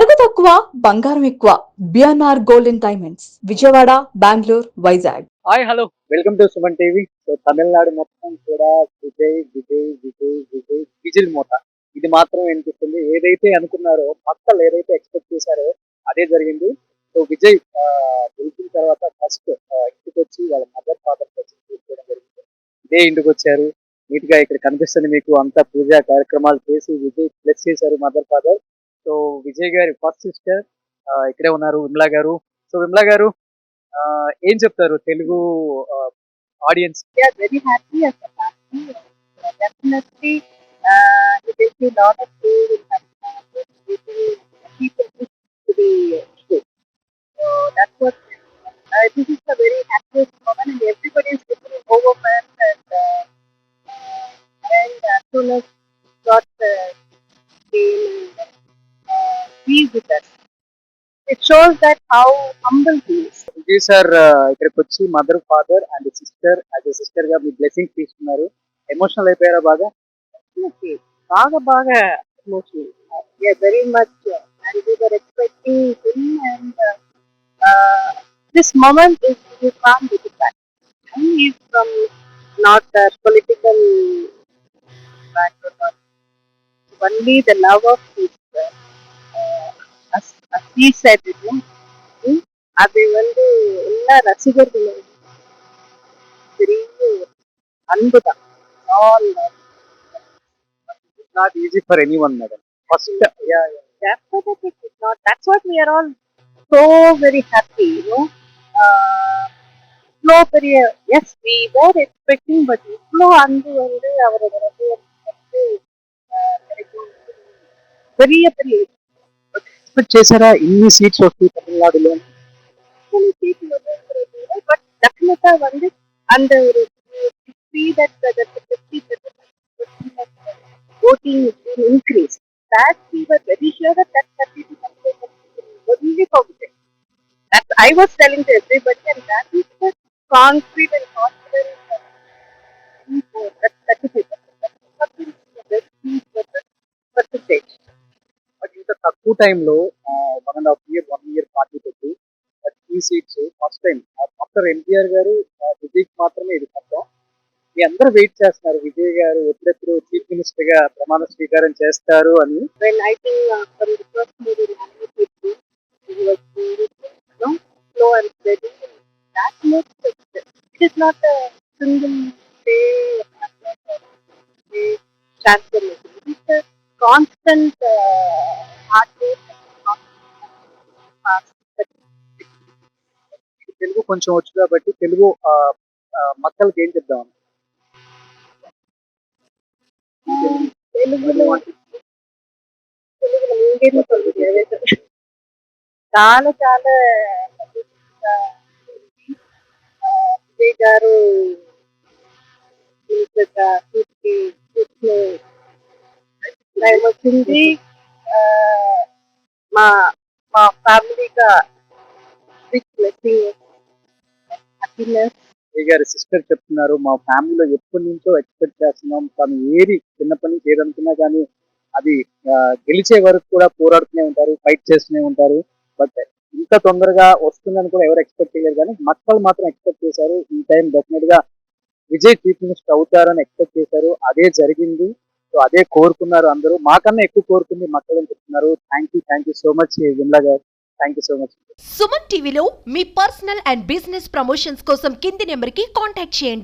నగదు తక్కువ బంగారం ఎక్కువ. BNR gold and diamonds, Vijayawada, Bengaluru, Vizag. Hi hello welcome to Suman TV. So Tamil Nadu మొత్తం కూడా విజయ్ విజయ్ విజయ్ విజయ్ విజిల్ మోత ఇది మాత్రం వినిపిస్తుంది. ఏదైతే అనుకున్నారో మక్కలు ఏదైతే ఎక్స్పెక్ట్ చేశారో అదే జరిగింది. సో విజయ్ గెలిచిన తర్వాత ఫస్ట్ ఇంటికి వచ్చి వాళ్ళ మదర్ ఫాదర్ చూసుకోవడం జరిగింది. ఇదే ఇంటికి వచ్చారు, నీట్ గా ఇక్కడ కనిపిస్తుంది మీకు అంతా పూజా కార్యక్రమాలు చేసి విజయ్ ప్లస్ చేశారు మదర్ ఫాదర్. సో విజయ్ గారి ఫస్ట్ సిస్టర్ ఇక్కడే ఉన్నారు, విమలా గారు. సో విమలా గారు ఏం చెప్తారు Telugu audience? They are very happy as a family. Definitely, it is a lot of food in people to be show. So that's what this is a very happiest moment, and everybody is looking overwhelmed and as soon as got came be with us. It shows that how humble he is. Vijay sir ఇక్కడికి వచ్చి mother father and sister as a sister గా మీ blessing తీసుకున్నారు. Emotional అయిపోయారా బాగా? Okay. బాగా emotional. Yeah, very much. And we were expecting him, and this moment is you can't get it back. And he is from not a political background. Only the love of his, as he said it, no? அது வந்து எல்லா ரசிகர்களும் பெரிய அன்பு தான். All not easy for any one madam. First definitely it is not. That's what we are all so very happy, you know. இவ்வளோ பெரிய S we were expecting, but இவ்வளோ அன்பு வந்து அவரோட வந்து கிடைக்கும். பெரிய பெரிய ఎక్స్పెక్ట్ చేశారా ఇన్ని సీట్స్ వస్తాయి తమిళనాడులో? சீட்டு வருங்கிறது, பட் டெஃபினட்டா வந்து அந்த ஒரு see that the 50% voting will increase. That we were very sure that 30% only for Vijay. That I was telling to everybody, and that is the concrete and confident that 30% percentage. But ఇంత తక్కువ టైంలో 1.5 year party పెట్టి ఈ seats first time after NTR గారు విజయ్కి మాత్రమే ఇది మొత్తం. మీ అందరూ వెయిట్ చేస్తున్నారు విజయ్ గారు ఎప్పుడెప్పుడు చీఫ్ మినిస్టర్ గా ప్రమాణ స్వీకారం చేస్తారు అని. When I think from the first movie, it was very slow and steady. That makes it. It is not a single day, day transformation. It is a constant hard work and constant Telugu కొంచెం వచ్చు కాబట్టి తెలుగు మక్కలకి ఏం చెప్దాం? తెలుగులో ఇంకేమో சொல்றது చాలా చాలా విజయ్ గారు వచ్చింది మా మా ఫ్యామిలీగా బిగ్ బ్లెస్సింగ్ హ్యాపీనెస్. విజయ్ గారి సిస్టర్ చెప్తున్నారు మా ఫ్యామిలీలో ఎప్పటి నుంచో ఎక్స్పెక్ట్ చేస్తున్నాం, తను ఏది చిన్నప్పటి నుంచి ఏదనుకున్నా కానీ అది గెలిచే వరకు కూడా పోరాడుతూనే ఉంటారు, ఫైట్ చేస్తూనే ఉంటారు. బట్ ఇంత తొందరగా వస్తుందని కూడా ఎవరు ఎక్స్పెక్ట్ చేయలేరు, కానీ మక్కలు మాత్రం ఎక్స్పెక్ట్ చేశారు ఈ టైం డెఫినెట్ గా విజయ్ చీఫ్ మినిస్టర్ అవుతారని ఎక్స్పెక్ట్ చేశారు. అదే జరిగింది. సో అదే కోరుకున్నారు అందరూ, మాకన్నా ఎక్కువ కోరుకుంది మక్కలు అని చెప్తున్నారు. Thank you so much Vimala గారు. Thank you so much. Suman టీవీలో మీ పర్సనల్ అండ్ బిజినెస్ ప్రమోషన్స్ కోసం కింది నెంబర్కి కాంటాక్ట్ చేయండి.